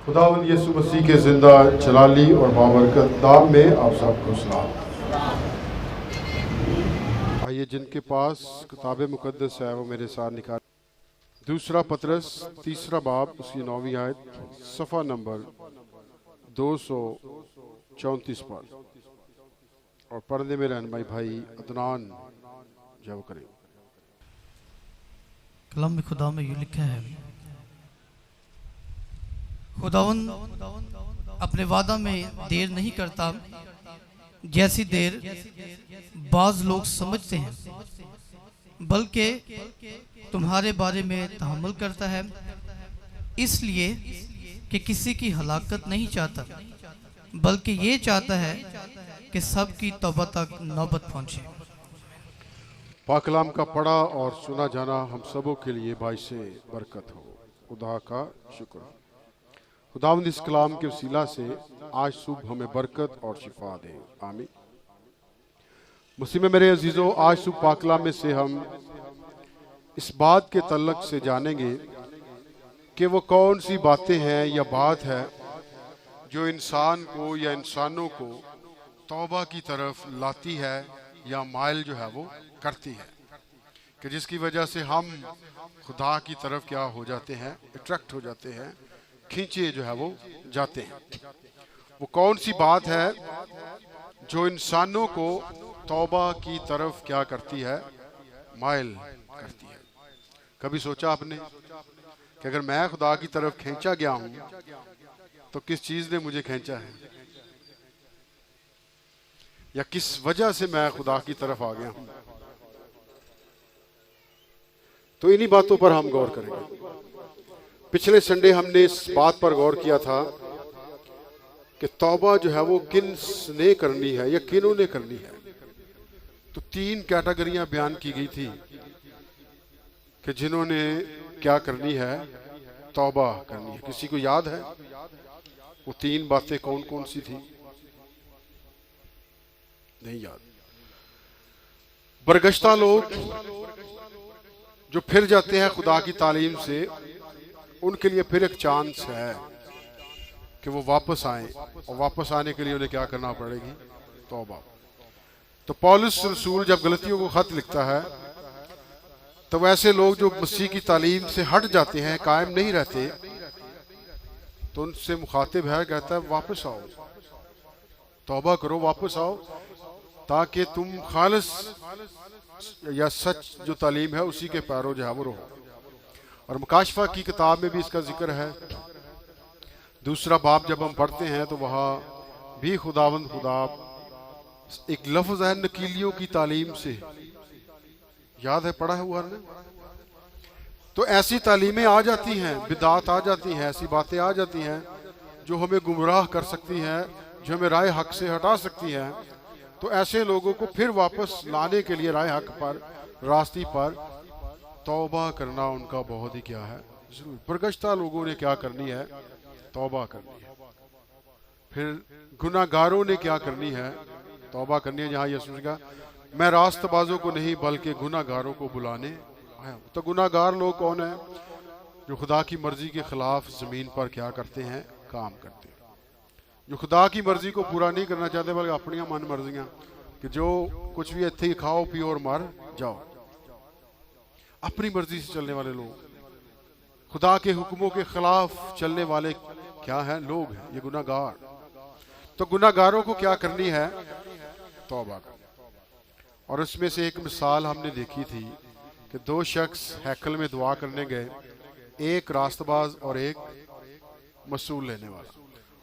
खुदावंद यीशु मसीह के जिंदा जलाली और बाबरकत नाम में आप सबको सलाम। आइए जिनके पास किताब मुकद्दस है वो मेरे साथ निकाल। दूसरा पतरस तीसरा बाब उसकी 9वीं आयत सफ़ा नंबर 234 पर और पढ़ने में रहनुमाई भाई अदनान जब करें। कलम में खुदा में यूं लिखा है, खुदावन अपने वादा में देर नहीं करता जैसी देर बाज लोग समझते हैं, बल्कि तुम्हारे बारे में तहम्मुल करता है, इसलिए कि किसी की हलाकत नहीं चाहता, बल्कि ये चाहता है कि सबकी तौबा तक नौबत पहुंचे। पाक कलाम का पढ़ा और सुना जाना हम सबों के लिए बाइस बरकत हो। खुदा का शुक्र। खुदावंद इस कलाम के वसीला से आज सुबह हमें बरकत और शिफा दे, आमीन। मुस्लिम में मेरे अजीजों, आज सुबह पाक कलाम में से हम इस बात के तल्लक से जानेंगे कि वो कौन सी बातें हैं या बात है जो इंसान को या इंसानों को तौबा की तरफ लाती है या माइल जो है वो करती है, कि जिसकी वजह से हम खुदा की तरफ क्या हो जाते हैं, अट्रैक्ट हो जाते हैं, खींचे जो है वो जाते हैं। वो कौन सी बात है जो इंसानों को तौबा की तरफ क्या करती है, माइल करती है। कभी सोचा आपने कि अगर मैं खुदा की तरफ खींचा गया हूं तो किस चीज ने मुझे खींचा है, या किस वजह से मैं खुदा की तरफ आ गया हूं। तो इन्हीं बातों पर हम गौर करेंगे। पिछले संडे हमने इस बात पर गौर किया था कि तौबा जो है वो किसने करनी है या किन्हों ने करनी है। तो 3 कैटेगरियां बयान की गई थी कि जिन्होंने क्या करनी है, तौबा करनी है। किसी को याद है वो 3 बातें कौन कौन सी थी? नहीं याद। बरगश्ता लोग जो फिर जाते हैं खुदा की तालीम से, उनके लिए फिर एक चांस है कि वो वापस आए, और वापस आने के लिए उन्हें क्या करना पड़ेगी, तौबा। तो पौलुस रसूल जब गलतियों को खत लिखता है तो वैसे लोग जो मसीह की तालीम से हट जाते हैं, कायम नहीं रहते, तो उनसे मुखातिब है, कहता है वापस आओ, तौबा करो, वापस आओ, ताकि तुम खालिस या सच जो तालीम है उसी के पैरों जो है वो रहो। और मुकाशफा की किताब में भी इसका जिक्र है। दूसरा बाब जब हम पढ़ते हैं तो वहाँ भी खुदावंद खुदा एक लफ्ज़ है नकीलियों की तालीम से, याद है, पढ़ा है वो ने। तो ऐसी तालीमें आ जाती हैं, बिदात आ जाती हैं, ऐसी बातें आ जाती हैं जो हमें गुमराह कर सकती हैं, जो हमें राह हक से हटा सकती हैं। तो ऐसे लोगों को फिर वापस लाने के लिए राह हक पर, रास्ते पर तौबा करना उनका बहुत ही क्या है, जरूर। बरगश्ता लोगों ने क्या करनी है, तौबा करनी है। फिर गुनाहगारों ने क्या करनी है, तौबा करनी है। जहाँ यीशु ने कहा मैं रास्तबाजों को नहीं बल्कि गुनाहगारों को बुलाने आया। तो गुनाहगार लोग कौन है? जो खुदा की मर्जी के खिलाफ जमीन पर क्या करते हैं, काम करते हैं, जो खुदा की मर्जी को पूरा नहीं करना चाहते बल्कि अपनी मन मर्जियां, कि जो कुछ भी इत्थे खाओ पियो और मर जाओ, अपनी मर्जी से चलने वाले लोग, खुदा के हुक्मों के खिलाफ चलने वाले क्या हैं, लोग हैं, ये गुनाहगार। तो गुनाहगारों को क्या करनी है, तौबा करनी। और उसमें से एक मिसाल हमने देखी थी कि 2 शख्स हैकल में दुआ करने गए, एक रास्तबाज और एक मसूल लेने वाला।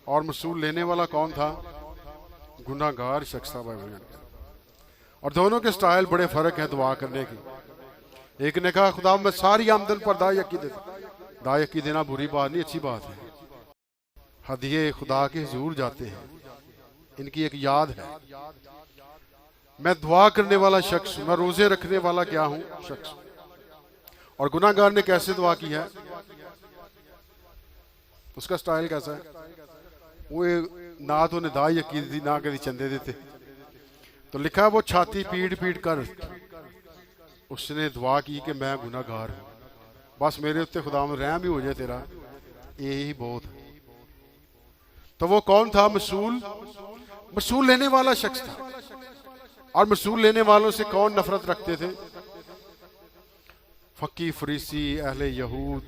और मसूल लेने वाला कौन था? गुनाहगार शख्स था। और दोनों के स्टाइल बड़े फर्क है दुआ करने की। एक ने कहा खुदा मैं सारी आमदन पर दायकी देता। दायकी देना बुरी बात नहीं, अच्छी बात है। हदिये खुदा के हुजूर जाते हैं, इनकी एक याद है। मैं दुआ करने वाला शख्स, मैं रोजे रखने वाला क्या हूं, शख्स। और गुनाहगार ने कैसे दुआ की है, उसका स्टाइल कैसा है? वो ना तो दाई यकीन दी, ना कभी चंदे देते। तो लिखा वो छाती पीट पीट कर उसने दुआ की कि मैं गुनाहगार हूं, बस मेरे उत्ते खुदा में रहम ही हो जाए तेरा, यही बहुत है। तो वो कौन था? मसूल लेने वाला शख्स था। और मसूल लेने वालों से कौन नफरत रखते थे? फकी, फरीसी, अहले यहूद,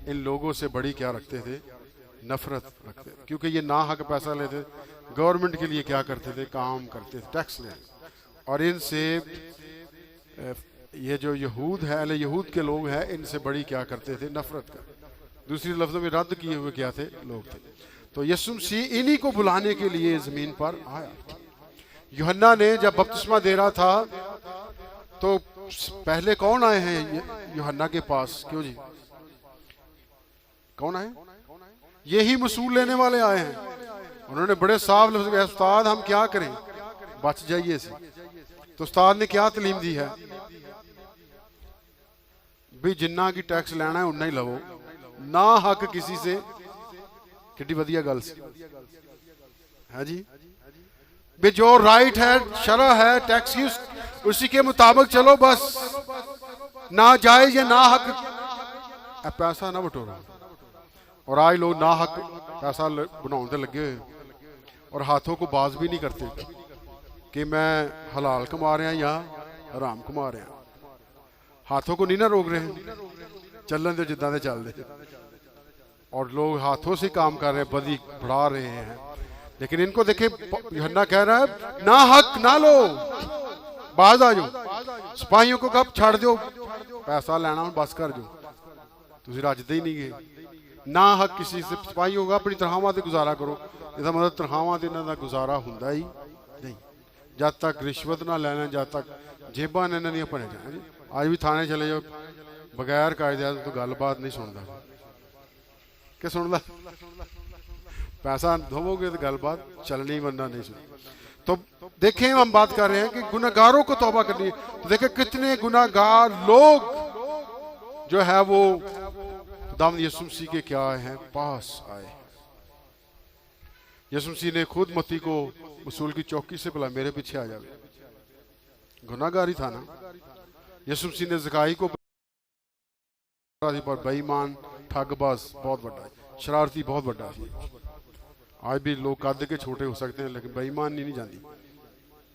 इन लोगों से बड़ी क्या रखते थे? नफरत रखते थे, क्योंकि ये ना हक पैसा लेते, गवर्नमेंट के लिए क्या करते थे? काम करते थे, टैक्स ले। और इनसे ये जो यहूद है, अहले यहूद के लोग हैं, इनसे बड़ी क्या करते थे? नफरत कर। दूसरी लफ्जों में रद्द किए हुए क्या थे? लोग थे। तो यीशु मसीह इन्हीं को बुलाने के लिए जमीन पर आया। यूहन्ना ने जब बपतिस्मा दे रहा था तो पहले कौन आए हैं यूहन्ना के पास? क्यों जी, कौन आए? यही मसूल लेने वाले आए हैं। उन्होंने बड़े साफ लफ्ज़ में, उस्ताद हम क्या करें, बच जाइए से। तो उस्ताद ने क्या तालीम दी है? भी जिन्ना की टैक्स लेना है उन्ना ही लवो, ना हक किसी से। कितनी वधिया गल है जी। भी जो राइट है, शरह है टैक्स की, उसी के मुताबिक चलो बस। ना जायज या ना हक पैसा ना बटोरो। और आज लोग ना हक पैसा बनाने लगे हुए और हाथों को बाज भी नहीं करते कि मैं हलाल कमा रहा या हराम कमा रहा। हाथों को नहीं ना रोक रहे, चलन दे जिदा दे चल रहे। और लोग हाथों से काम कर रहे हैं, बदी बढ़ा रहे हैं। लेकिन इनको देखे, यूहन्ना कह रहा है ना हक ना लो, बाज आ जाओ। सिपाहियों को कब छाड़ दो, पैसा लेना बस कर जो, तुम रजते ही नहीं गए। ना हक किसी से। सिपाही होगा अपनी तनख्वाह से गुजारा करो, इसका मतलब तनख्वाह से इन्हों का गुजारा होंदा ही नहीं। जब तक रिश्वत ना लेना, जब तक जेबा इन्हों दी भरे जाए। आज भी थाने चले जाओ, बगैर कायदे तो गलबात नहीं सुनता। कि सुनता? पैसा दोगे तो गलबात चलनी, बंदा नहीं सुन। तो देखें, हम बात कर रहे हैं कि गुनाहगारों को तौबा करनी है। तो देखें कितने गुनाहगार लोग जो है वो खुदावंद यीशु मसीह के क्या हैं पास आए। यीशु मसीह ने खुद मत्ती को वसूल की चौकी से बोला, मेरे पीछे आ जाए। गुनाहगार ही था ना। यीशु मसीह ने ज़काई को पर बेईमान, ठगबाज, बहुत बड़ा शरारती, बहुत बड़ा। आज भी लोग कद के छोटे हो सकते हैं, लेकिन बेईमान नहीं जाती।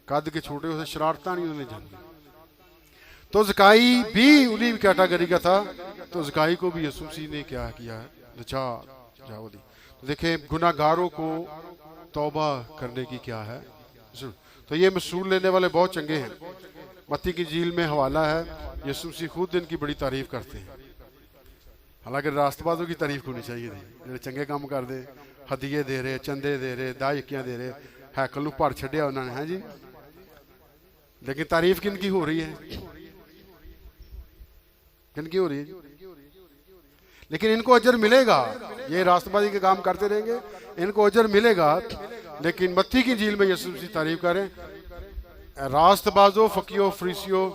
कद के छोटे हो सकते, शरारता नहीं उन्हें जाती। तो ज़काई भी उन्हीं कैटेगरी का था। तो ज़काई को भी यीशु मसीह ने क्या किया है? जाओ दी। तो देखें, गुनाहगारों को तौबा करने की क्या है? तो ये मसूल लेने वाले बहुत चंगे हैं। मत्ती की इंजील में हवाला है, यीशु मसीह खुद इनकी बड़ी तारीफ करते हैं। हालांकि रास्तबाजों की तारीफ होनी चाहिए थी, जो चंगे काम कर दे, हदिये दे रहे, चंदे दे रहे, दायकियां दे रहे, हैकल नूं भर छड्डिया उन्होंने, है जी। लेकिन तारीफ किनकी हो रही है? किनकी हो रही है? लेकिन इनको अजर मिलेगा। ये रास्तबाजी के काम करते रहेंगे, इनको अजर मिलेगा। लेकिन मत्ती की इंजील में यीशु मसीह तारीफ करें, रास्तबाजों, फकीयों, फरीसियों,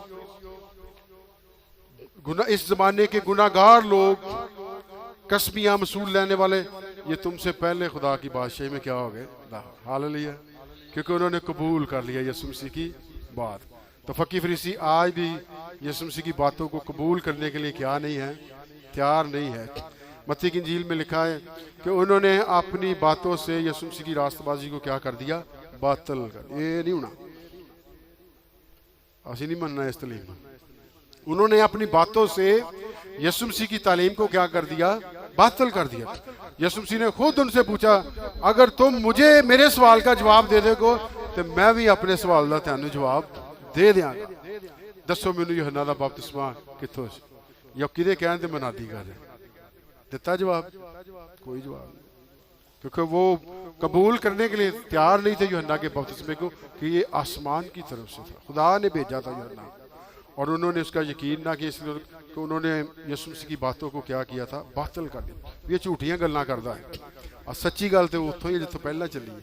इस जमाने के गुनाहगार लोग, कसमियां मसूल लेने वाले, ये तुमसे पहले खुदा की बादशाही में क्या हो गए? हालेलुया। क्योंकि उन्होंने कबूल कर लिया यीशु मसीह की बात। तो फकी फरीसी आज भी यीशु मसीह की बातों को कबूल करने के लिए क्या नहीं है? तैयार नहीं है। मत्ती की इंजील में लिखा है कि उन्होंने अपनी बातों से यीशु मसीह की रास्तबाजी को क्या कर दिया? बातिल कर। ये नहीं होना, असी नहीं मनना इस तालीम में। उन्होंने अपनी बातों से यीशु मसीह की तालीम को क्या कर दिया? बातिल कर दिया। यीशु मसीह ने खुद उनसे पूछा, अगर तुम मुझे मेरे सवाल का जवाब दे दोगे तो मैं भी अपने सवाल का तुहानू जवाब दे दियांगा। दसो मैनू यूहन्ना दा बपतिस्मा कित्थों सी? या किहदे कहण ते मनादी गल है? दिता जवाब? कोई जवाब नहीं। क्योंकि वो कबूल करने के लिए तैयार नहीं थे यूहन्ना के बपतिस्मे को कि ये आसमान की तरफ से था, खुदा ने भेजा था यूहन्ना। और उन्होंने उसका यकीन ना किया, इसलिए कि उन्होंने यीशु मसीह की बातों को क्या किया था? बातिल कर दिया। ये झूठियां गल्लां करदा है और सच्ची गल तो उत्थों ही जिथों पहला चली है।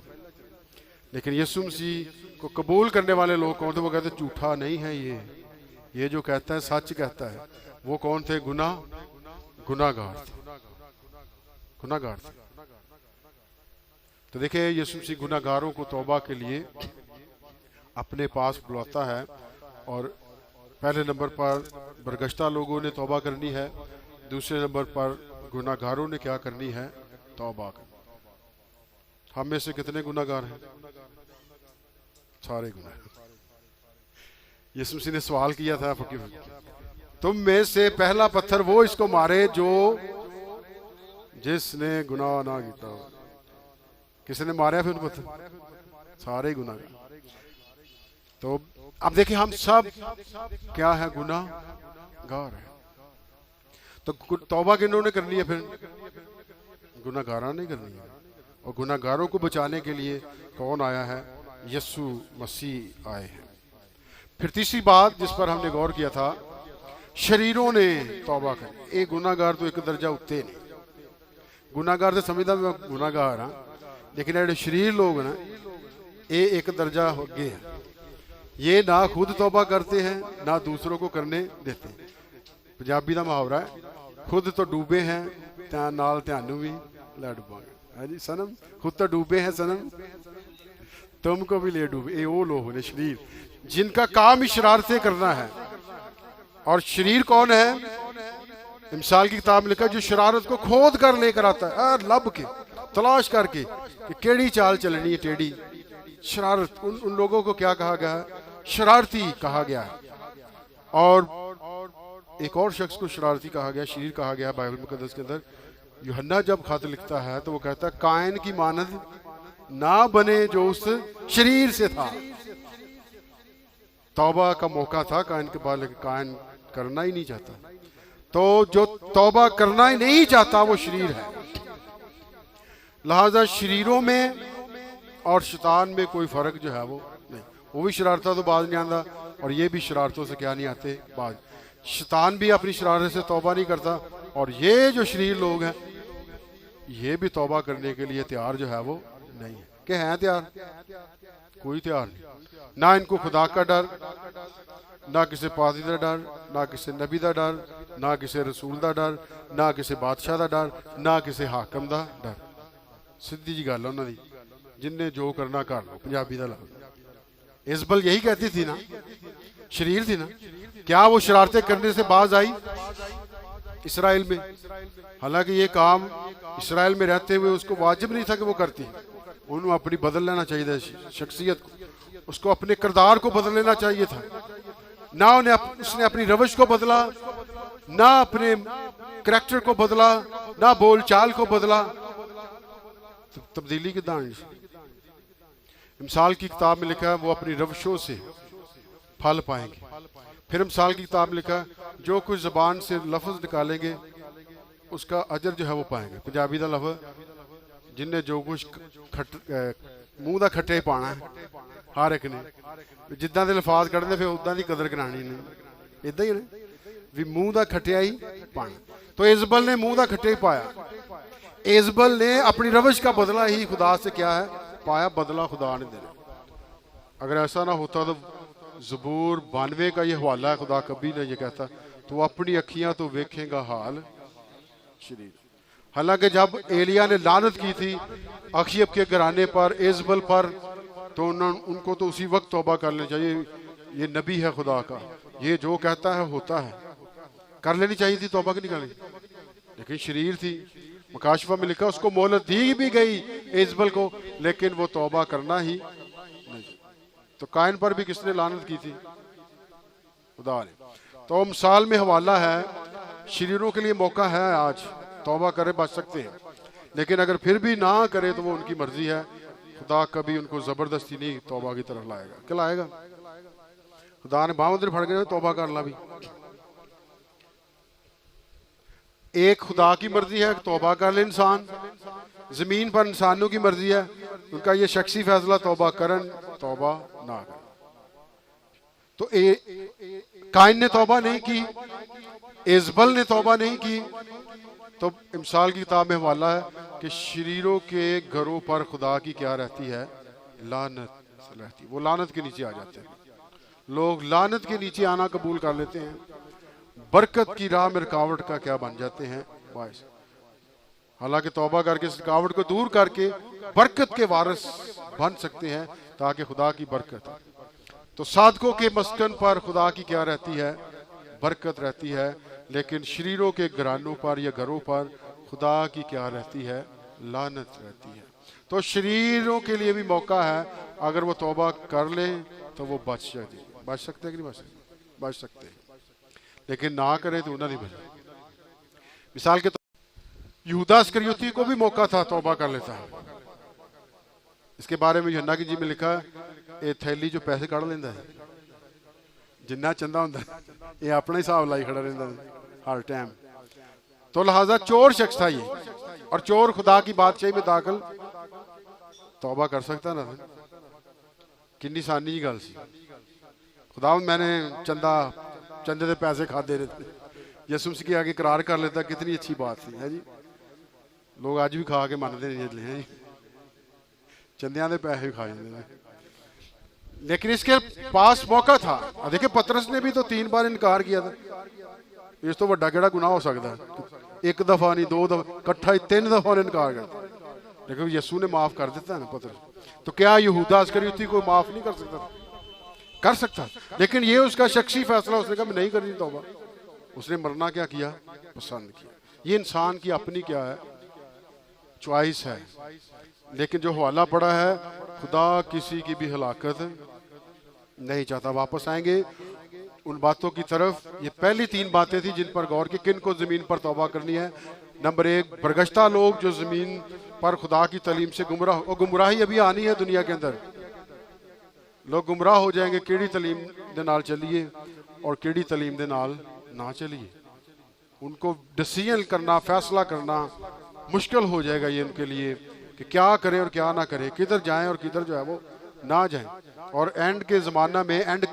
लेकिन यीशु मसीह को कबूल करने वाले लोग कौन थे? वो कहते झूठा नहीं है, ये जो कहता है सच कहता है। वो कौन थे? गुनाहगार थे। तो देखिए, यीशु मसीह गुनाहगारों को तौबा के लिए अपने पास बुलाता है। और पहले नंबर पर बरगश्ता लोगों ने तौबा करनी है, दूसरे नंबर पर गुनाहगारों ने क्या करनी है? तौबा करनी। हम में से कितने गुनाहगार हैं? सारे गुनाह। यीशु मसीह ने सवाल किया था, तुम में से पहला पत्थर वो इसको मारे जो जिसने गुनाह ना किया। किसने मारा फिर पत्थर? सारे गुनाहगार। तो अब देखिए हम सब क्या है? गुनाहगार है। तो तौबा किन्होंने करनी है? फिर गुनाहगारा नहीं करनी है। और गुनाहगारों को बचाने के लिए कौन आया है? यीशु मसीह आए हैं। फिर तीसरी बात जिस पर हमने गौर किया था, शरीरों ने तौबा कर। एक गुनाहगार तो एक दर्जा उत्ते नहीं। गुनाहगार तो समझदा मैं गुनाहगार हाँ, लेकिन जेडे शरीर लोग ना ये एक दर्जा अगे है। ये ना खुद तौबा करते हैं ना दूसरों को करने देते। पंजाबी का मुहावरा है, खुद तो डूबे हैं नाल त्यानू भी लै डुबांगे। है जी सनम, खुद तो डूबे हैं सनम तुमको भी ले डूबे। ये वो लोग ने शरीर जिनका काम ही शरारतें करना है। और शरीर कौन है? मिसाल की किताब में लिखा जो शरारत को खोद कर लेकर आता है, लब के तलाश करके कि केड़ी चाल चलनी है टेढ़ी। शरारत उन लोगों को क्या कहा गया है? शरारती कहा गया है। और एक और शख्स को शरारती कहा गया, शरीर कहा गया बाइबल मुकद्दस के अंदर। यूहन्ना जब खत लिखता है तो वो कहता है कायन की मानद ना बने जो उस शरीर से था। तौबा का मौका था कायन के बाद, लेकिन कायन करना ही नहीं चाहता। तो जो तौबा करना ही नहीं चाहता वो शरीर है। लिहाजा शरीरों में और शैतान में कोई फर्क जो है वो नहीं। वो भी शरारता तो बाज नहीं आता और ये भी शरारतों से क्या नहीं आते बाज। शैतान भी अपनी शरारत से तौबा नहीं करता और ये जो शरीर लोग हैं ये भी तौबा करने के लिए तैयार जो है वो नहीं है। कि हैं तैयार? कोई तैयार नहीं। ना इनको खुदा का डर, ना किसी पादी का डर, ना किसी नबी का डर, ना किसी रसूल का डर, ना किसी बादशाह का डर, ना किसी हाकम का डर। सीधी जी गल उन्होंने जिन्हें जो करना कर लो। पंजाबी का लफ्ज इजबल यही कहती थी ना, शरीर थी ना। क्या वो शरारतें करने से बाज आई इसराइल में? हालांकि ये काम इसराइल में रहते हुए उसको वाजिब नहीं था कि वो करती। उन्हें अपनी बदल लेना चाहिए शख्सियत को, उसको अपने किरदार को बदल लेना चाहिए था। ना उसने अपनी रविश को बदला, ना अपने करैक्टर को बदला, ना बोलचाल को बदला। तो तब्दीली की दान। मिसाल की किताब में लिखा है वो अपनी रविशों से फल पाएंगे। फिर मिसाल की किताब में लिखा है जो कुछ जबान से लफ्ज निकालेंगे उसका अजर जो है वो पाएंगे। पंजाबी का लफ्ज जिन्हें जो कुछ मूँह का खट्टे पाना है हर एक ने, जिदा के लफाज कढ़ने फिर उदा की कदर करानी ने। इदा ही है भी मूँह का खट्टिया ही पाना। तो इजबल ने मूँह का खट्टे ही पाया। इजबल ने अपनी रविश का बदला ही खुदा से क्या है पाया, बदला खुदा ने देना। अगर ऐसा ना होता तो ज़बूर 92 का ये हवाला है, खुदा कभी नहीं ये कहता तो अपनी अखियां तो वेखेगा हाल शरीर। हालांकि जब एलिया ने लानत की थी अखियब के घराने पर, इजबल पर, तो उनको तो उसी वक्त तौबा कर लेनी चाहिए। ये नबी है खुदा का, ये जो कहता है होता है, कर लेनी चाहिए थी तौबा की नहीं करनी। लेकिन शरीर थी। मुकाशफा में लिखा उसको मोहलत दी भी गई इजबल को, लेकिन वो तौबा करना ही नहीं। तो कायन पर भी किसने लानत की थी? खुदा ने। तो मिसाल में हवाला है, शरीरों के लिए मौका है आज, तौबा करे बच सकते हैं। लेकिन अगर फिर भी ना करे तो वो उनकी मर्जी है। खुदा कभी उनको जबरदस्ती नहीं तौबा की तरफ लाएगा। क्या लाएगा? खुदा ने बावंदर फड़ गए तौबा कर ला भी। एक खुदा की मर्जी है तौबा कर ले इंसान, जमीन पर इंसानों की मर्जी है उनका ये शख्सी फैसला तौबा करन तौबा ना कर। तो कायन ने तौबा नहीं की, इजबल ने तौबा नहीं की। तो मिसाल की किताब में हवाला है कि शरीरों के घरों पर खुदा की क्या रहती है? लानत रहती। वो लानत के नीचे आ जाते हैं। लोग लानत के नीचे आना कबूल कर लेते हैं, बरकत की राह में रुकावट का क्या बन जाते हैं बायस। हालांकि तौबा करके इस रुकावट को दूर करके बरकत के वारिस बन सकते हैं ताकि खुदा की बरकत। तो साधकों के मस्कन पर खुदा की क्या रहती है? बरकत रहती है। लेकिन शरीरों के घरानों पर या घरों पर खुदा की क्या रहती है? लानत रहती है। तो शरीरों के लिए भी मौका है, अगर वो तौबा कर ले तो वो बच सकते हैं कि नहीं बच सकते, लेकिन ना करे तो उन्हें नहीं बचे। मिसाल के तौर यहूदा इस्करियोती को भी मौका था, तौबा कर लेता है। इसके बारे में यूहन्ना की जी में लिखा है, ये थैली जो पैसे कढ़ लेंदा है, जिन्ना चंदा हुंदा ये अपना हिसाब लाई खड़ा रहता है हर टाइम। तो लिहाजा चोर शख्स था ये, और चोर खुदा की बादशाही में दाखिल तौबा कर सकता ना। किन्नी सानी जी गल सी, खुदा मैंने चंदे के पैसे खाते रहते, यसू मसीह के आगे इकरार कर लेता, कितनी अच्छी बात थी है जी। लोग अज भी खा के मानते नहीं है जी, चंदियां के पैसे भी खा जाते हैं। लेकिन इसके पास मौका था। देखिए पतरस ने भी तो 3 बार इनकार किया था। इस तो वड्डा केड़ा गुनाह हो सकता है? 1 दफा नहीं, 2 दफा, इकट्ठा 3 दफा इनकार कर, लेकिन यसू ने माफ कर देता है ना पतरस। तो क्या यहूदा इस्करियोती को माफ नहीं कर सकता? कर सकता, लेकिन ये उसका शख्सी फैसला। उसने कहा मैं नहीं करनी तौबा। उसने मरना क्या किया? पसंद किया। ये इंसान की अपनी क्या है? चॉइस है। लेकिन जो हवाला पड़ा है, खुदा किसी की भी हलाकत नहीं चाहता। वापस आएंगे उन बातों की तरफ। ये पहली 3 बातें थी जिन पर गौर की, किन को जमीन पर तौबा करनी है। नंबर 1, बरगश्ता लोग जो जमीन पर खुदा की तालीम से गुमराह। और गुमराही अभी आनी है दुनिया के अंदर, लोग गुमराह हो जाएंगे। केड़ी तालीम दे नाल चलिए और केड़ी तालीम दे नाल ना चलिए, उनको डिसीजन करना, फैसला करना मुश्किल हो जाएगा ये उनके लिए कि क्या करें और क्या ना करें, किधर जाएं और किधर जो है वो ना जाएं। और एंड के ज़माना में, एंड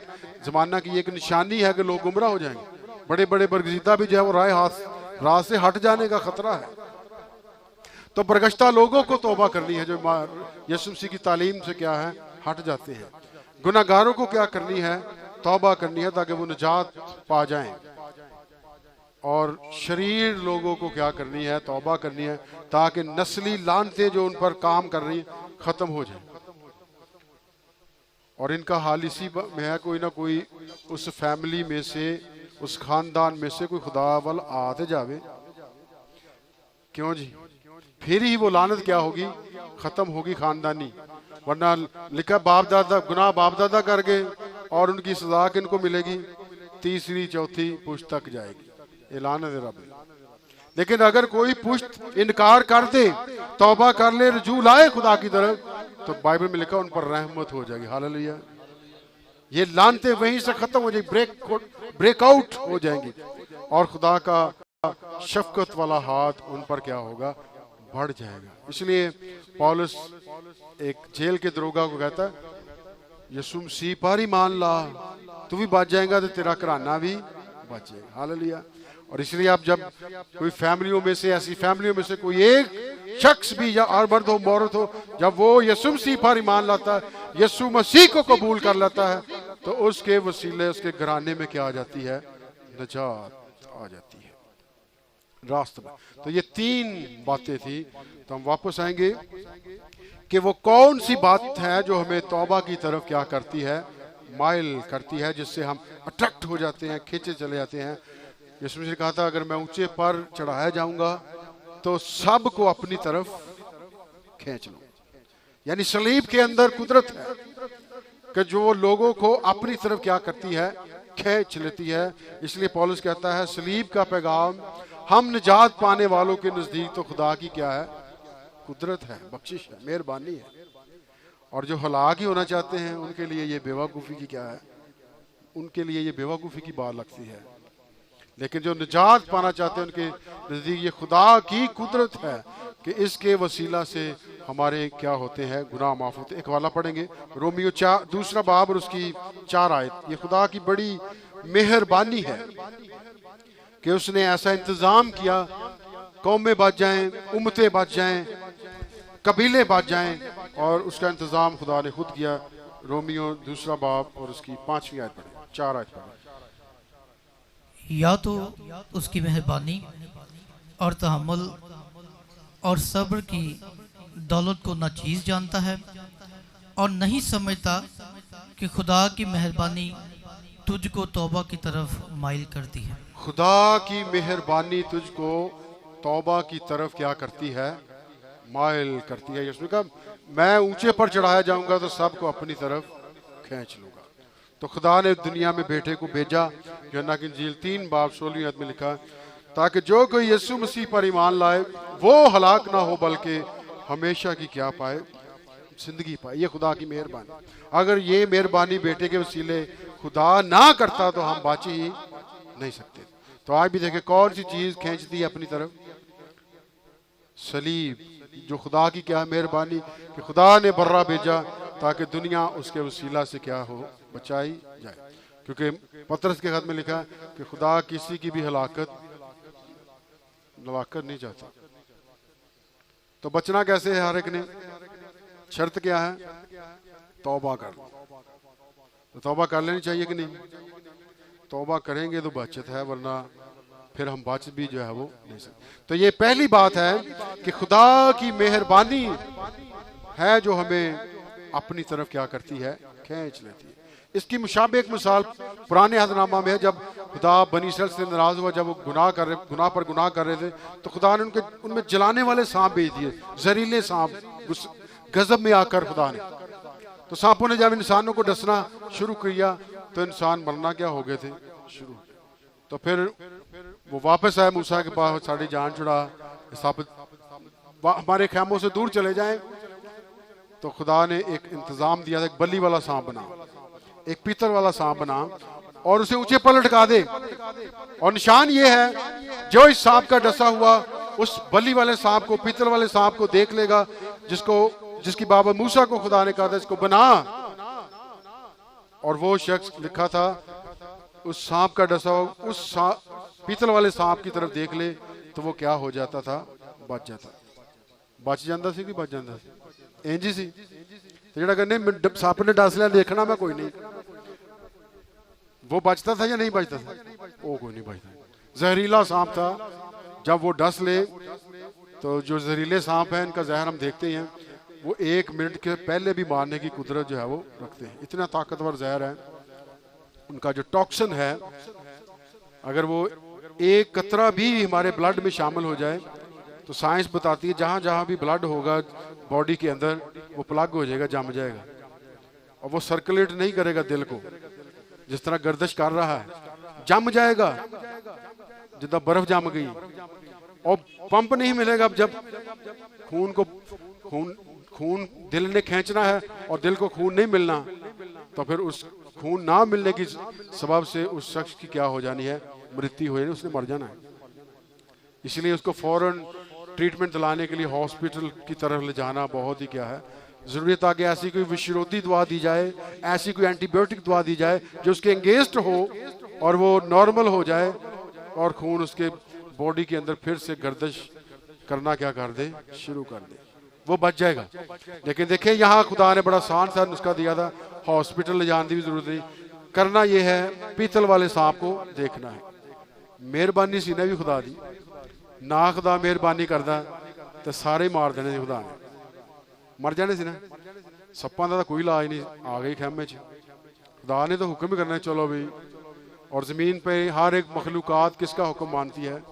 ज़माना की एक निशानी है कि लोग गुमराह हो जाएंगे। बड़े बड़े बरगज़ीदा भी जो है वो राह से हट जाने का खतरा है। तो बरगश्ता लोगों को तौबा करनी है जो यीशु मसीह की तालीम से क्या है, हट जाते हैं। गुनाहगारों को क्या करनी है? तौबा करनी है ताकि वो निजात पा जाएं। और शरीर लोगों को क्या करनी है? तौबा करनी है ताकि नस्ली लानतें जो उन पर काम कर रही खत्म हो जाए। और इनका हाल इसी में है, कोई ना कोई उस फैमिली में से, उस खानदान में से कोई खुदा वाल आते जावे। क्यों जी? फिर ही वो लानत क्या होगी? खत्म होगी खानदानी। वरना लिखा बाप दादा गुनाह बाप दादा कर गए और उनकी सजा किनको मिलेगी? 3री 4थी पुश्त तक जाएगी। ये लानत है रब। लेकिन अगर कोई पुश्त इनकार कर दे, तौबा कर ले, रजू लाए खुदा की तरफ, तो बाइबल में लिखा उन पर रहमत हो जाएगी। हालेलुया। ये लानतें वहीं से खत्म हो जाएगी, ब्रेकआउट हो जाएंगी, और खुदा का शफकत वाला हाथ उन पर क्या होगा? बढ़ जाएगा। इसलिए पौलुस एक जेल के दरोगा को कहता है, यीशु मसीह पर ही मान ला, तू भी बच जाएगा तो तेरा घराना भी बच जाएगा। हालेलुया। और इसलिए आप जब कोई फैमिलियों में से, ऐसी फैमिलियों में से कोई एक शख्स भी, या और मर्द हो औरत हो, जब वो यीशु मसीह पर ईमान लाता है, यीशु मसीह को कबूल कर लेता है, तो उसके वसीले उसके घराने में क्या आ जाती है? निजात आ जाती है रास्ते में। तो ये 3 बातें थी। तो हम वापस आएंगे कि वो कौन सी बात है जो हमें तौबा की तरफ क्या करती है? माइल करती है, जिससे हम अट्रैक्ट हो जाते हैं, खींचे चले जाते हैं। यीशु मसीह ने कहा था, अगर मैं ऊंचे पर चढ़ाया जाऊंगा तो सब को अपनी तरफ खींच लो। यानी सलीब के अंदर कुदरत है कि जो लोगों को अपनी तरफ क्या करती है? खींच लेती है। इसलिए पौलुस कहता है, सलीब का पैगाम हम निजात पाने वालों के नजदीक तो खुदा की क्या है? कुदरत है, बख्शिश है, मेहरबानी है। और जो हलाक ही होना चाहते हैं उनके लिए ये बेवकूफ़ी की क्या है? उनके लिए ये बेवकूफ़ी की बात लगती है। लेकिन जो निजात पाना चाहते हैं उनके नज़दीक ये खुदा की कुदरत है कि इसके वसीला से हमारे क्या होते हैं? गुनाह माफ होते। एक वाला पढ़ेंगे, रोमियो 2 बाब और उसकी 4 आयत। ये खुदा की बड़ी मेहरबानी है कि उसने ऐसा इंतज़ाम किया, कौमें बच जाएं, उम्मतें बच जाएं, कबीले बच जाएं, और उसका इंतज़ाम खुदा ने खुद किया। रोमियो 2 बाब और उसकी 5वीं आयत पढ़े, 4 आयत पढ़े। या तो उसकी मेहरबानी और तहम्मुल और सब्र की दौलत को नाचीज़ जानता है और नहीं समझता कि खुदा की मेहरबानी तुझको तौबा की तरफ माइल करती है। खुदा की मेहरबानी तुझको तौबा की तरफ क्या करती है? माइल करती है। उसने कहा मैं ऊंचे पर चढ़ाया जाऊंगा तो सबको अपनी तरफ खींच लूंगा। तो खुदा ने दुनिया में बेटे को भेजा, यूहन्ना की इंजील 3 बाब 16 आयत में लिखा, ताकि जो कोई यीशु मसीह पर ईमान लाए वो हलाक ना हो बल्कि हमेशा की क्या पाए, जिंदगी पाए। ये खुदा की मेहरबानी। अगर ये मेहरबानी बेटे के वसीले खुदा ना करता तो हम बच ही नहीं सकते। तो आज भी देखें कौन सी चीज खींचती है अपनी तरफ, सलीब। जो खुदा की क्या मेहरबानी कि खुदा ने बर्रा भेजा ताकि दुनिया उसके वसीला से क्या हो, बचाई जाए। क्योंकि पतरस के खत में लिखा कि खुदा किसी की भी हलाकत नहीं चाहता। तो बचना कैसे है? हर एक ने शर्त क्या है? तौबा कर। तो तौबा कर लेनी चाहिए कि नहीं? तौबा करेंगे तो बचत है, वरना फिर हम बच भी जो है वो नहीं सकते। तो ये पहली बात है कि खुदा की मेहरबानी है जो हमें अपनी तरफ क्या करती है, खींच लेती है। इसकी मुशाबे एक मिसाल पुराने अहदनामा में है। जब खुदा बनी इसराइल से नाराज हुआ, जब वो गुनाह पर गुनाह कर रहे थे, तो खुदा ने उनमें जलाने वाले सांप भेज दिए, जहरीले सांप। गजब में आकर खुदा ने, तो सांपों ने जब इंसानों को डसना शुरू किया तो इंसान मरना क्या हो गए थे शुरू। तो फिर वो वापस आए मूसा के पास, साड़ी जान छुड़ा, हमारे खैमों से दूर चले जाएं। तो खुदा ने एक इंतजाम दिया था, एक बल्ली वाला सांप बना, एक पीतल वाला सांप बना और उसे ऊंचे पर लटका दे। और निशान ये है, जो इस सांप का डसा हुआ उस बल्ली वाले सांप को, पीतल वाले सांप को देख लेगा, जिसकी बाबा मूसा को खुदा ने कहा था इसको बना, और वो शख्स लिखा था उस सांप का डसा हुआ उस पीतल वाले सांप की तरफ देख ले, तो वो क्या हो जाता था, बच जाता। बच जाता सी कि बच जाता सी? इंज सी। तो जेड़ा कहने सांप ने डस लिया, देखना मैं कोई नहीं, वो बचता था या नहीं बचता था? वो कोई नहीं बचता। जहरीला सांप था। जब वो डस ले तो जो जहरीले सांप है, इनका जहर हम देखते हैं, वो 1 मिनट के पहले भी मारने की कुदरत जो है वो रखते हैं। इतना ताकतवर जहर है उनका। जो टॉक्सिन है, अगर वो एक कतरा भी हमारे ब्लड में शामिल हो जाए तो साइंस बताती है जहां जहां भी ब्लड होगा बॉडी के अंदर, वो प्लग हो जाएगा, जम जाएगा, और वो सर्कुलेट नहीं करेगा दिल को, जिस तरह गर्दिश कर रहा है, जम जाएगा जितना बर्फ जम गई। और पंप नहीं मिलेगा। जब खून दिल ने खींचना है और दिल को खून नहीं मिलना, तो फिर उस खून ना मिलने की सबब से उस शख्स की क्या हो जानी है, मृत्यु हो जानी, उसने मर जाना है। इसलिए उसको फौरन ट्रीटमेंट दिलाने के लिए हॉस्पिटल की तरफ ले जाना बहुत ही क्या है जरूरी, ताकि ऐसी कोई विषरोधी दवा दी जाए, ऐसी कोई एंटीबायोटिक दवा दी जाए जो उसके एंगेस्ट हो और वो नॉर्मल हो जाए, और खून उसके बॉडी के अंदर फिर से गर्दिश करना क्या कर दे, शुरू कर दे, वो बच जाएगा। लेकिन देखिए यहाँ खुदा ने बड़ा आसान सा नुस्खा दिया था, हॉस्पिटल ले जाने की भी जरूरत नहीं। करना यह है, पीतल वाले सांप को देखना है। मेहरबानी सी ने भी खुदा दी, ना खुदा मेहरबानी करता तो सारे मार देने खुदा ने, मर जाने सी ना। सप्पां का तो कोई इलाज नहीं, आ गई खैमे च। खुदा ने तो हुक्म ही करना है, चलो भाई। और ज़मीन पे हर एक मखलूकात किसका हुक्म मानती है,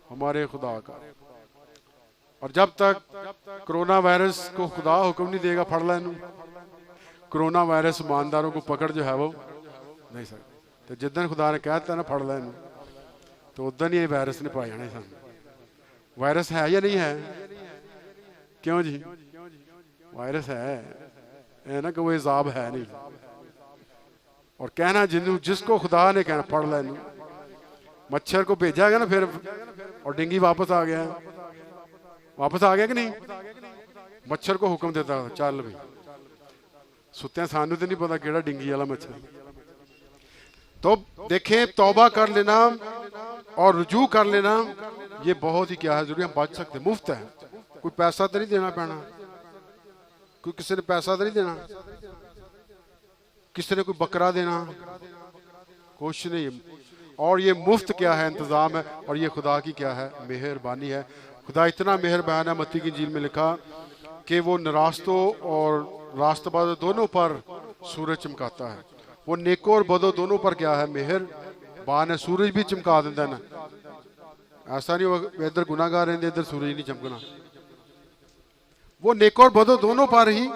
हमारे खुदा का। और जब तक कोरोना वायरस को खुदा हुक्म नहीं देगा फड़ लेनू, कोरोना वायरस ईमानदारों को पकड़ जो है वो नहीं सकता। तो जिस दिन खुदा ने कहता ना फड़ लेनू, तो उस दिन ही वायरस ने पाई जाने सन। वायरस है या नहीं है? क्यों जी? वायरस है ना, कि वो इजाब है नहीं। और कहना जिसको खुदा ने कहना पढ़ लेनू, मच्छर को भेजा गया ना फिर, और डेंगी वापस आ गया कि नहीं? मच्छर को हुक्म देता चल भाई, सुत्ते सानू तो नहीं पता केड़ा डेंगी वाला मच्छर। तो देखें, तौबा कर लेना और रुजू कर लेना, ये बहुत ही क्या है जरूरी। हम बच सकते, मुफ्त है, कोई पैसा तो नहीं देना पैना, कोई किसी ने पैसा तो नहीं देना, किसी ने कोई बकरा देना, कुछ नहीं। और ये मुफ्त क्या है, इंतजाम है। और ये खुदा की क्या है, मेहरबानी है। खुदा इतना मेहरबान है, मत्ती की इंजील में लिखा कि वो नरास्तों और रास्तबाजों दोनों पर सूरज चमकाता है। वो नेको और बदो दोनों पर क्या है, मेहरबान है। सूरज भी चमका देता है ना, ऐसा नहीं हो इधर गुनाहगार रहेंगे इधर सूरज नहीं चमकना। वो नेक और बदो दोनों पर ही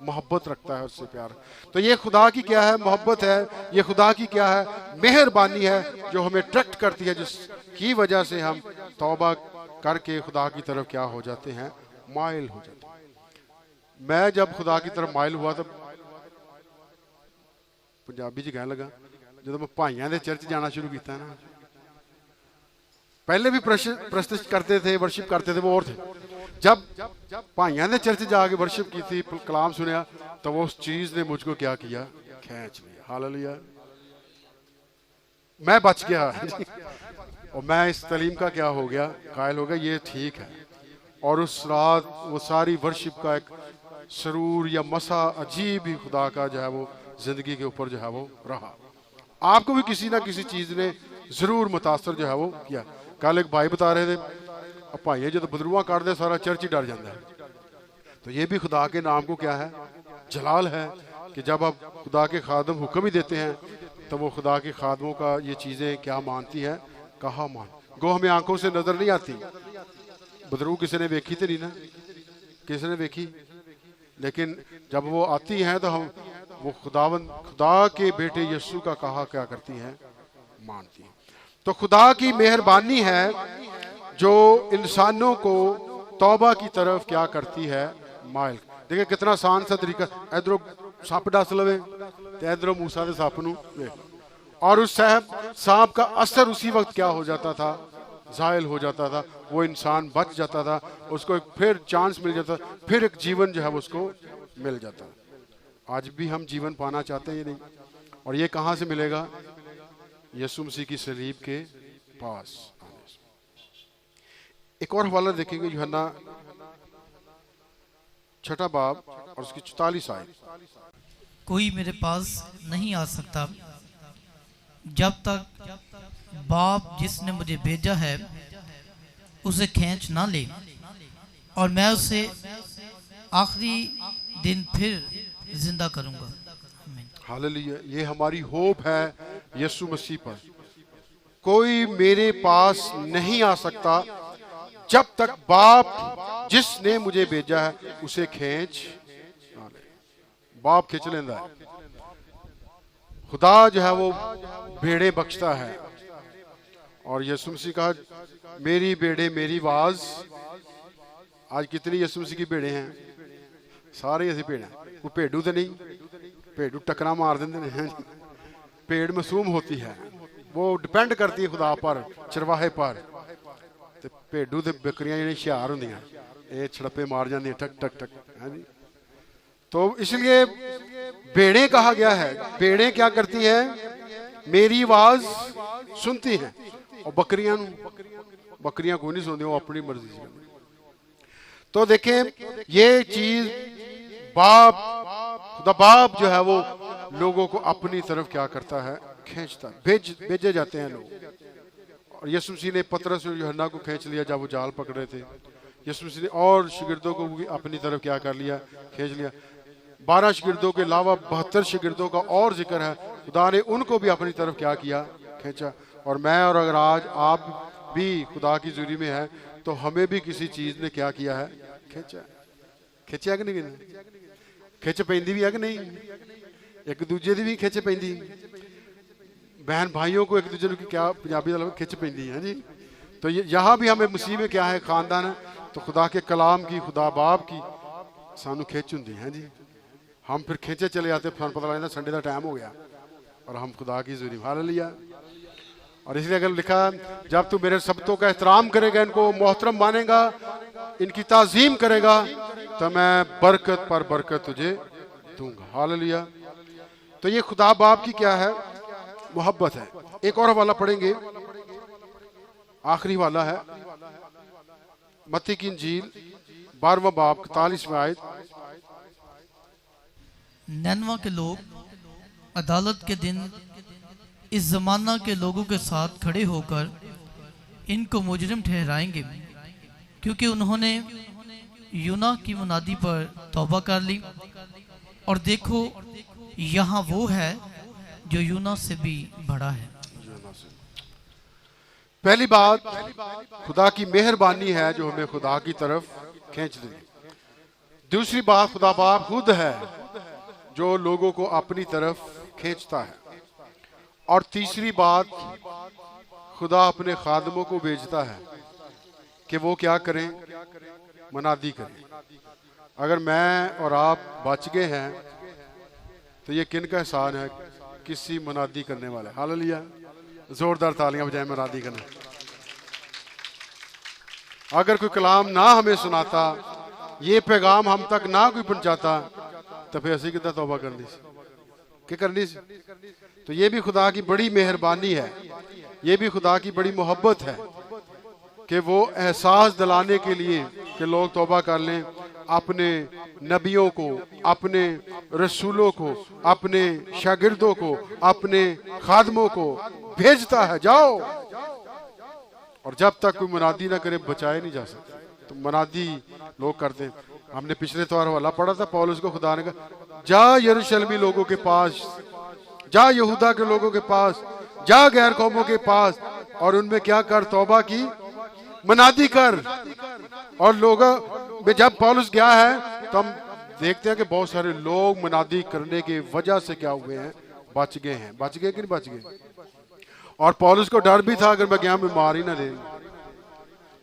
मोहब्बत रखता है, उससे प्यार। तो ये खुदा की क्या है? मोहब्बत है। ये खुदा की क्या है? मेहरबानी है, जो हमें अट्रैक्ट करती है, जिसकी वजह से हम तौबा करके खुदा की तरफ क्या हो जाते हैं? माइल हो जाते हैं। मैं जब खुदा की तरफ माइल हुआ तो पंजाबी च कहने लगा, जब मैं भाइयों के चर्च जाना शुरू किया ना, पहले भी प्रस्तुत करते थे, वर्शिप करते थे, वो और थे। जब भाइयों ने चर्च जाके वर्शिप की थी, कलाम सुनया, तो वो उस चीज ने मुझको क्या किया? खींच लिया। हालेलुया। मैं बच गया और मैं इस तालीम का क्या हो गया? कायल हो गया। ये ठीक है। और उस रात वो सारी वर्शिप का एक सरूर या मसा अजीब ही खुदा का जो है वो जिंदगी के ऊपर जो है वो रहा। आपको भी किसी ना किसी चीज ने जरूर मुतासर जो है वो किया। कल एक भाई बता रहे थे, भाई जो बदरुआ काटते सारा चर्च ही डर जाता है। तो ये भी खुदा के नाम को क्या है? जलाल है कि जब आप खुदा के खादम हुक्म ही देते हैं तो वो खुदा के खादमों का ये चीज़ें क्या मानती हैं? कहा मान गो हमें आंखों से नजर नहीं आती। बदरू किसी ने देखी तो नहीं ना, किसी ने देखी, लेकिन जब वो आती हैं तो हम वो खुदा के बेटे यीशु का कहा क्या करती हैं? मानती हैं। तो खुदा की मेहरबानी है जो इंसानों को तौबा की तरफ क्या करती है? माइल। देखिए कितना आसान सा तरीका। इधरों सप डस लवे तो इधरों मूसा के सप नूं वेख, और उस सांप का असर उसी वक्त क्या हो जाता था? जायल हो जाता था। वो इंसान बच जाता था, उसको एक फिर चांस मिल जाता, फिर एक जीवन जो है उसको मिल जाता। आज भी हम जीवन पाना चाहते हैं ये नहीं, और ये कहाँ से मिलेगा? यीशु मसीह की सलीब के पास। एक और हवाला देखेंगे, यूहन्ना 6 बाब और उसकी 44 आयत। कोई मेरे पास नहीं आ सकता जब तक बाप जिसने मुझे भेजा है उसे खींच ना ले, और मैं उसे आखिरी दिन फिर जिंदा करूंगा। हालेलुया। ये हमारी होप है यीशु मसीह पर। कोई मेरे पास नहीं आ सकता जब तक बाप जिसने मुझे भेजा है उसे खींच ना ले। बाप खींच लेंदा है। खुदा जो है वो भेड़े बख्शता है, और यीशु मसीह कहा मेरी भेड़े मेरी आवाज। आज कितनी यीशु मसीह की भेड़े हैं? सारे ऐसी भेड़ हैं। कोई भेड़ू तो नहीं, भेड़ू टकरा मार देते हैं। भेड़ मासूम होती है, वो डिपेंड करती है खुदा पर, चरवाहे पर। तो भेडू ते बकरियां जिहड़ियां हुशियार होंदियां, ये छड़प्पे मार जांदियां टक टक टक, है जी। तो इसलिए भेड़ें कहा गया है। भेड़ें क्या करती हैं? मेरी आवाज सुनती हैं, और बकरियां को नहीं सुनती, वो अपनी मर्जी से। तो देखें ये चीज खुदा बाप जो है वो लोगों को अपनी तरफ क्या करता है? खींचता। भेजे जाते हैं लोग। और यीशु मसीह ने पतरस और यूहन्ना को खींच लिया जब वो जाल पकड़ रहे थे। यीशु मसीह ने और शागिर्दों को भी अपनी तरफ क्या कर लिया? खींच लिया। 12 शागिर्दों के अलावा 72 शागिर्दों का और जिक्र है। खुदा ने उनको भी अपनी तरफ क्या किया? खींचा। और मैं और अगर आज आप भी खुदा की जुरी में है तो हमें भी किसी चीज ने क्या किया है? खींचा। खिंचा कि नहीं? खिंच पैंदी भी है कि नहीं? एक दूजे की भी खिंच पैंदी। बहन भाइयों को एक दूसरे की क्या पंजाबी का खिंच पैंदी है जी। तो यहाँ भी हमें मसीह में क्या है? खानदान है। तो खुदा के कलाम की, खुदा बाप की सानू खिंच होंदी है जी। हम फिर खिंचे चले जाते, फिर पता लगता संडे का टाइम हो गया और हम खुदा की जुरी हाल लिया। और इसलिए अगर लिखा जब तू मेरे शब्दों का एहतराम करेगा, इनको मोहतरम मानेगा, इनकी ताजीम करेगा, तो मैं बरकत पर बरकत तुझे दूंगा। हालेलुया। तो ये खुदा बाप की क्या है? मोहब्बत है। एक और हवाला पढ़ेंगे, आखिरी वाला है मत्ती की इंजील 12वां बाब 41वां आयत। नैनवा के लोग अदालत के दिन इस जमाना के लोगों के साथ खड़े होकर इनको मुजरिम ठहराएंगे, क्योंकि उन्होंने यूना की मुनादी पर तौबा कर ली, और देखो यहाँ वो है जो यूना से भी बड़ा है। पहली बात खुदा की मेहरबानी है जो हमें खुदा की तरफ खींच देगी। दूसरी बात, खुदा बाप खुद है जो लोगों को अपनी तरफ खींचता है। और तीसरी बात, खुदा अपने खादमों को भेजता है कि वो क्या करें, मनादी करें। अगर मैं और आप बच गए हैं तो ये किन का एहसान है? किसी मनादी करने वाले। हालेलुया, जोरदार तालियां बजाएं मनादी करने। अगर कोई कलाम ना हमें सुनाता, ये पैगाम हम तक ना कोई पहुंचाता, तो फिर ऐसी कितना तौबा करनी सी, क्या करनी सी? तो ये भी खुदा की बड़ी मेहरबानी है, ये भी खुदा की बड़ी मोहब्बत है कि वो एहसास दिलाने के लिए कि लोग तौबा कर लें, अपने नबियों को, अपने रसूलों को, अपने शागिर्दों को, अपने खादमों को भेजता है, जाओ। और जब तक कोई मनादी ना करे बचाए नहीं जा सकता। तो मनादी लोग करते हैं। हमने पिछले त्योहार वाला पढ़ा था, पौलुस को खुदा ने कहा जा यरूशलेमी लोगों के पास, जा यहूदा के लोगों के पास, जा गैर कौमों के पास, और उनमें क्या कर, तौबा की मनादी कर। और लोगों में जब पौलुस गया है तो हम देखते हैं कि बहुत सारे लोग मनादी करने की वजह से क्या हुए हैं, बच गए हैं। बच गए कि नहीं बच गए? और पौलुस को डर भी था अगर मैं गया मैं मार ही ना दे।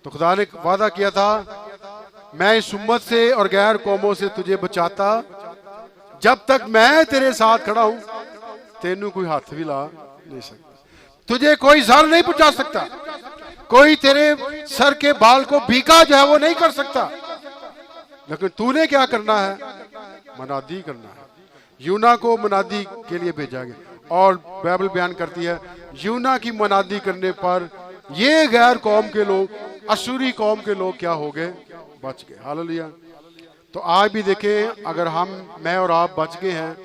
तो खुदा ने वादा किया था, मैं इस उम्मत से और गैर कौमों से तुझे बचाता, जब तक मैं तेरे साथ खड़ा हूं तेनू कोई हाथ भी ला नहीं सकता, तुझे कोई सर नहीं पहुंचा सकता, कोई तेरे सर के बाल को भीगा जो है वो नहीं कर सकता। लेकिन तूने क्या करना है, मनादी करना है। यूना को मनादी के लिए भेजा गया, और बाइबल बयान करती है यूना की मनादी करने पर ये गैर कौम के लोग, अशूरी कौम के लोग क्या हो गए, बच गए। हालेलुया। तो आज भी देखें, अगर मैं और आप बच गए हैं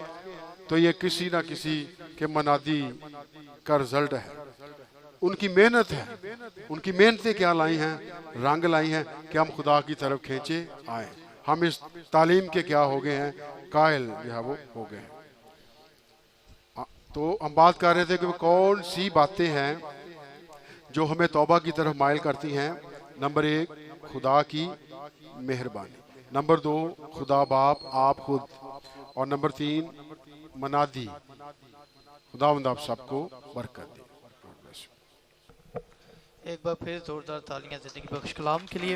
तो ये किसी ना किसी के मनादी का रिजल्ट है, उनकी मेहनत है। उनकी मेहनतें क्या लाई हैं, रंग लाई हैं कि हम खुदा की तरफ खींचे आए। हम इस तालीम के क्या हो गए हैं, कायल जो है वो हो गए हैं। तो हम बात कर रहे थे कि कौन सी बातें हैं जो हमें तौबा की तरफ माइल करती हैं। नंबर 1, खुदा की मेहरबानी। नंबर 2, खुदा बाप आप खुद। और नंबर 3, मनादी। खुदावंद आप सबको बरकत दे। एक बार फिर जोरदार तालियां ज़िंदगी बख्श कलाम के लिए।